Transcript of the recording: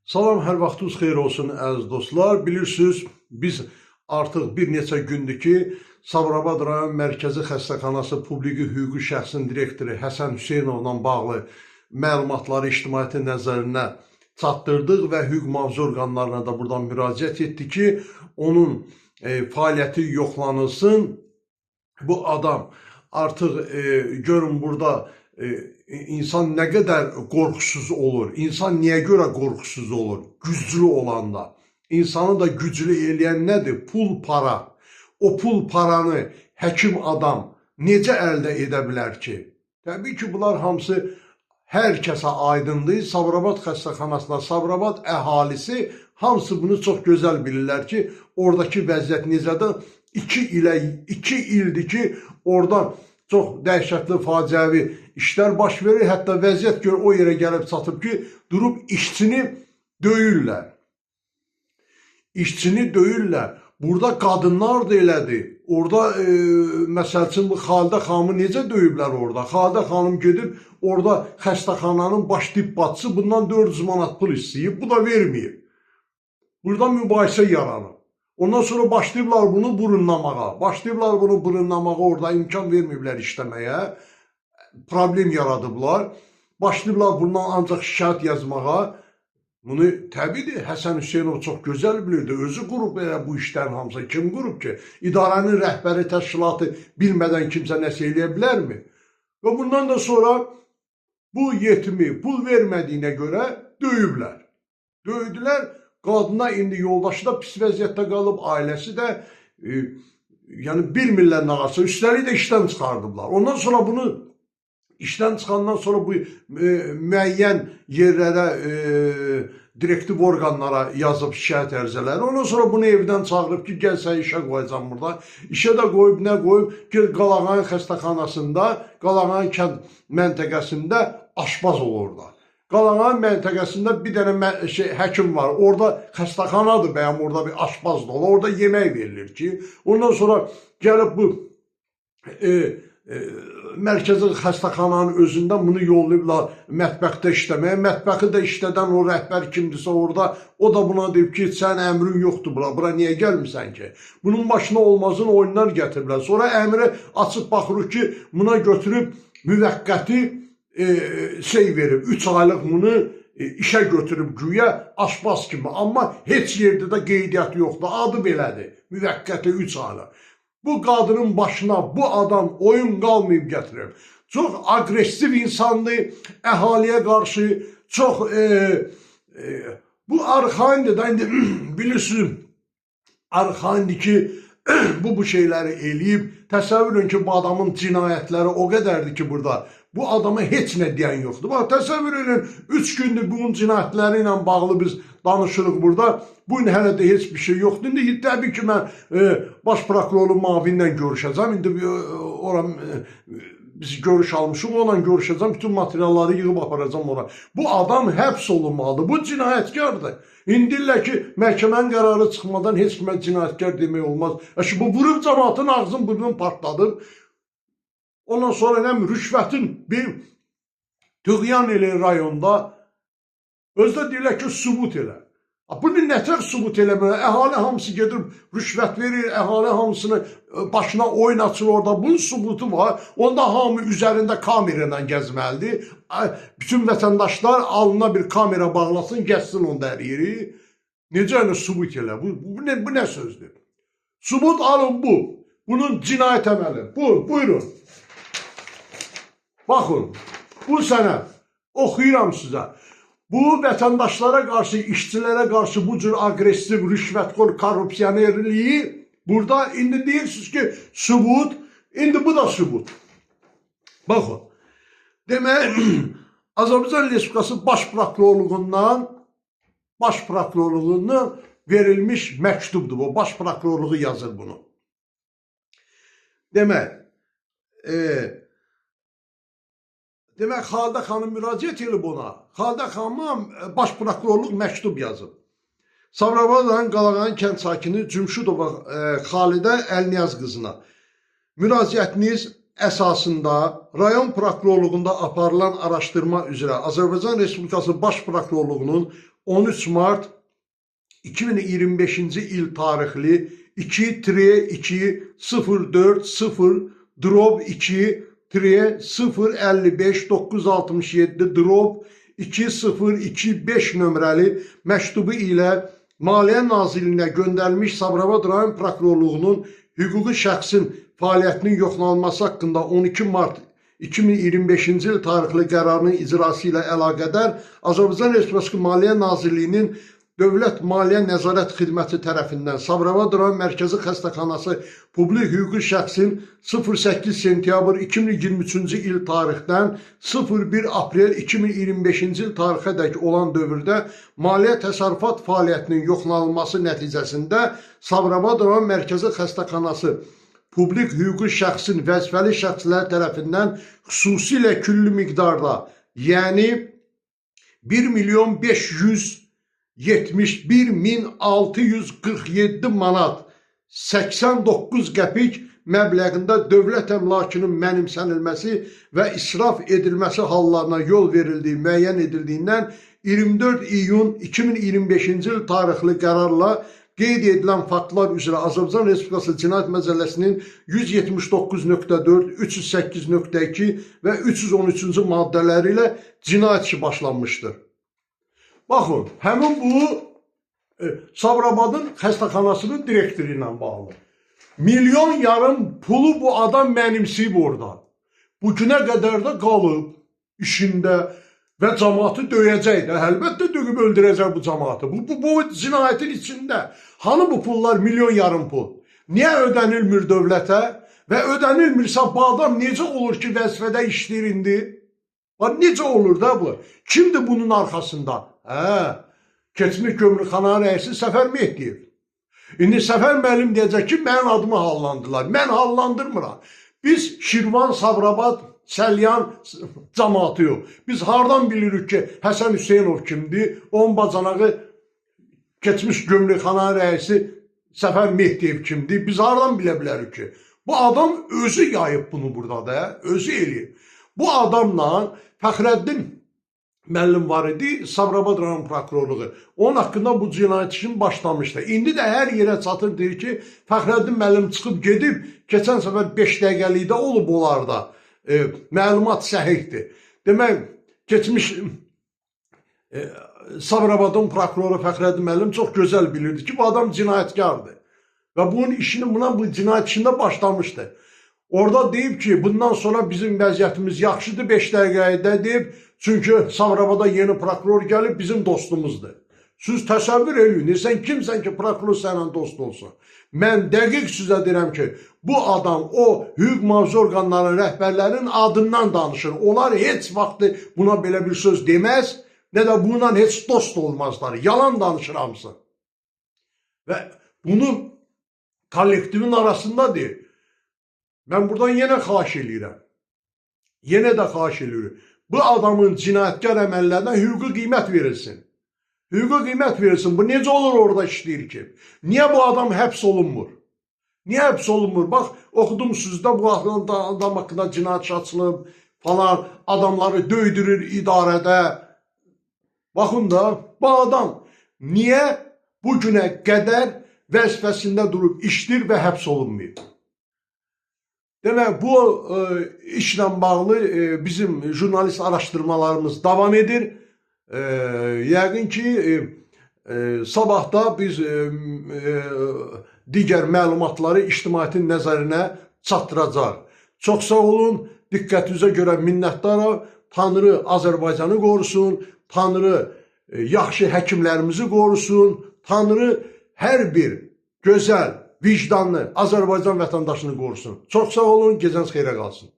Salam, hər vaxtınız xeyir olsun əziz dostlar. Bilirsiniz, biz artıq bir neçə gündür ki, Sabirabad rayon mərkəzi xəstəxanası publiki hüquqi şəxsin direktoru Həsən Hüseynovla bağlı məlumatları ictimaiyyətin nəzərinə çatdırdıq və hüquq mühafizə orqanlarına da buradan müraciət etdik ki, onun fəaliyyəti yoxlanılsın. Bu adam artıq görün burada insan nə qədər qorxusuz olur, insan niyə görə qorxusuz olur? Güclü olanda. İnsanı da güclü eləyən nədir? Pul, para. O pul, paranı həkim adam necə əldə edə bilər ki? Təbii ki, bunlar hamısı hər kəsə aydındır. Sabirabad xəstəxanasında, Sabirabad əhalisi hamısı bunu çox gözəl bilirlər ki, oradakı vəziyyət necədir? 2 ildir ki, oradan çox dəhşətli, faciəvi işlər baş verir. Hətta vəziyyət gör o yerə gəlib çatıb ki, durub işçini döyürlər. İşçini döyürlər. Burada qadınlar da elədir. Orada, məsəl üçün, bu Xalidə xanımı necə döyüblər orada? Xalidə xanım gedib, orada xəstəxananın baş tibb bacısı bundan 400 manat pul istəyib, bu da verməyib. Burada mübahisə yaranıb. Ondan sonra başlayıblar bunu burunlamağa. Başlayıblar bunu burunlamağa, orada imkan verməyiblər işləməyə. Problem yaradıblar. Başlayıblar bundan ancaq şikayət yazmağa. Bunu təbiidir, Həsən Hüseynov çox gözəl bilirdi. Özü qurub bu işlərin hamısı. Kim qurub ki? İdarənin rəhbəri, təşkilatı bilmədən kimsə nəsə eləyə bilərmi? Və bundan da sonra bu yetimi pul vermədiyinə görə döyüblər. Döydülər. Qadına indi yoldaşı da pis vəziyyətdə qalıb, ailəsi də yəni bilmirlər nə qarşı. Üstəlik də işdən çıxardıblar. Ondan sonra bunu işdən çıxandan sonra bu müəyyən yerlərə, direktiv orqanlara yazıb şikayət ərizələri. Ondan sonra bunu evdən çağırıb ki, gəl sən işə qoyacam burada. İşə də qoyub, nə qoyub? Gel Qalağan xəstəxanasında, Qalağan kənd məntəqəsində aşpaz olur orada. Qalağan məntəqəsində bir dənə həkim var. Orada xəstəxanadır bəyəm, orada bir aşpaz da olur. Orada yemək verilir ki, ondan sonra gəlib bu mərkəzi xəstəxananın özündə bunu yollayıblar mətbəxdə işləməyə. Mətbəxi də işlədən o rəhbər kimdirsə orada, o da buna deyib ki, sən əmrin yoxdur bura niyə gəlmirsən ki? Bunun başına olmazın oyunlar gətiriblər. Sonra əmri açıb baxırıq ki, buna götürüb müvəqqəti verib, 3 aylıq bunu işə götürüb güya aşpaz kimi. Amma heç yerdə də qeydiyyatı yoxdur. Adı belədir. Müvəqqəti 3 aylıq. Bu qadının başına bu adam oyun qalmayıb gətirib. Çox aqressiv insandır, əhaliyə qarşı çox bu arxaindir da, indi bilirsiniz, arxaindir ki, bu şeyləri eləyib. Təsəvvür edin ki, bu adamın cinayətləri o qədərdir ki, burada bu adama heç nə deyən yoxdur. Bax, təsəvvür edin, 3 gündür bunun cinayətləri ilə bağlı biz danışırıq burada. Bu gün hələ də heç bir şey yoxdur. İndi təbii ki, mən baş prokurorun müavinlə görüşəcəm. İndi biz görüş almışıq, onunla görüşəcəm. Bütün materialları yığıb aparacam ora. Bu adam həbs olunmalıdır. Bu cinayətkardır. İndi deyirlər ki, məhkəmənin qərarı çıxmadan heç kimə cinayətkar demək olmaz. Bu vurub cəmaatın ağzını burnunu partladır. Ondan sonra nəm rüşvətin bir tüğyan elə rayonda özdə deyirlər ki, sübut elə. Bunu nətər sübut eləmir? Əhali hamısı gedir, rüşvət verir, əhali hamısını başına oyun açır orada. Bunun sübutu var. Onda hamı üzərində kamera ilə gəzməlidir. Bütün vətəndaşlar alnına bir kamera bağlasın, gəzsin onda hər yeri. Necə yəni sübut elə? Bu nə sözdür? Sübut alın bu. Bunun cinayət əməli. Buyurun. Baxın, bu sənəd oxuyuram sizə. Bu vətəndaşlara qarşı, işçilərə qarşı bu cür aqressiv, rüşvətxor, korrupsiyonerliyi burada indi deyirsiniz ki, sübut, indi bu da sübut. Baxın, demək, Azərbaycan Respublikası Baş Prokurorluğundan verilmiş məktubdur bu. Baş Prokurorluğu yazır bunu. Demək, Xalidə xanım müraciət edib ona. Xalidə xanıma baş prokurorluq məktub yazıb. Sabirabad rayon Qalağan kənd sakini Cümşudova Xalidə Əlniyaz qızına. Müraciətiniz əsasında rayon prokurorluğunda aparılan araşdırma üzrə Azərbaycan Respublikası Baş Prokurorluğunun 13 mart 2025-ci il tarixli 2-2-0-4-0-055-967-2025 nömrəli məktubu ilə Maliyyə Nazirliyinə göndərilmiş Sabirabad rayon prokurorluğunun hüquqi şəxsin fəaliyyətinin yoxlanılması haqqında 12 mart 2025-ci il tarixli qərarının icrası ilə əlaqədar Azərbaycan Respublikası Maliyyə Nazirliyinin Dövlət Maliyyə Nəzarət Xidməti tərəfindən Sabirabad rayon Mərkəzi Xəstəxanası publik hüquqi şəxsin 08 sentyabr 2023-cü il tarixdən 01 aprel 2025-ci il tarixədək olan dövrdə maliyyə təsərrüfat fəaliyyətinin yoxlanılması nəticəsində Sabirabad rayon Mərkəzi Xəstəxanası publik hüquqi şəxsin vəzifəli şəxslər tərəfindən xüsusilə külli miqdarda, yəni 1.571.647 manat 89 qəpik məbləğində dövlət əmlakının mənimsənilməsi və israf edilməsi hallarına yol verildiyi müəyyən edildiyindən 24 iyun 2025-ci il tarixli qərarla qeyd edilən faktlar üzrə Azərbaycan Respublikası Cinayət Məcəlləsinin 179.4, 308.2 və 313-cü maddələri ilə cinayət işi başlanmışdır. Baxın, həmin bu Sabirabadın xəstəxanasının direktoru ilə bağlı. Milyon yarım pulu bu adam mənimsiyib orada. Bu günə qədər də qalıb işində və cəmaatı döyəcək də. Əlbəttə döyüb öldürəcək bu cəmaatı. Bu cinayətin içində. Hanı bu pullar milyon yarım pul? Niyə ödənilmir dövlətə? Və ödənilmirsə bu adam necə olur ki vəzifədə işləyir indi? Necə olur da bu? Kimdir bunun arxasında? Keçmiş gömrükxananın rəisi Səfər Mehdiyev. İndi Səfər müəllim deyəcək ki, mənim adımı hallandılar. Mən hallandırmıram. Biz Şirvan, Sabirabad, Səlyan cəmaatı yox. Biz hardan bilirik ki, Həsən Hüseynov kimdir? Onun bacanağı keçmiş gömrükxananın rəisi Səfər Mehdiyev kimdir? Biz hardan bilə bilərik ki? Bu adam özü yayıb bunu burada da, özü eləyib. Bu adamla Fəxrəddin müəllim var idi, Sabirabad rayon prokurorluğu. Onun haqqında bu cinayət işin başlamışdı. İndi də hər yerə çatır, deyir ki, Fəxrəddin müəllim çıxıb gedib, keçən səfər 5 dəqiqəlikdə olub onlarda. Məlumat səhihdir. Demək, keçmiş Sabirabadın prokuroru Fəxrəddin müəllim çox gözəl bilirdi ki, bu adam cinayətkardır. Və bunun işini bu cinayət işində başlamışdı. Orada deyib ki, bundan sonra bizim vəziyyətimiz yaxşıdır, 5 dəqiqədə deyib, çünki Sabirabada yeni prokuror gəlib, bizim dostumuzdur. Siz təsəvvür eləyin, sən kimsən ki, prokuror sənlə dost olsun? Mən dəqiq sizə deyirəm ki, bu adam o hüquq mühafizə orqanlarının rəhbərlərinin adından danışır. Onlar heç vaxtı buna belə bir söz deməz, nə də bununla heç dost olmazlar. Yalan danışır hamısı. Və bunu kollektivin arasında deyir. Mən buradan yenə xahiş edirəm. Yenə də xahiş edirəm. Bu adamın cinayətkar əməllərinə hüquqi qiymət verilsin. Hüquqi qiymət verilsin. Bu necə olur orada işləyir ki? Niyə bu adam həbs olunmur? Niyə həbs olunmur? Bax, oxudum sizdə bu adam haqqında cinayət işi açılıb falan, adamları döydürür idarədə. Baxın da, bu adam niyə bu günə qədər vəzifəsində durub işləyir və həbs olunmayıb? Demək, bu işlə bağlı bizim jurnalist araşdırmalarımız davam edir. Yəqin ki, sabahda biz digər məlumatları ictimaiyyətin nəzərinə çatdıracaq. Çox sağ olun, diqqətinizə görə minnətdaram. Tanrı Azərbaycanı qorusun, Tanrı yaxşı həkimlərimizi qorusun, Tanrı hər bir gözəl, vicdanlı Azərbaycan vətəndaşını qorusun. Çox sağ olun, gecəniz xeyrə qalsın.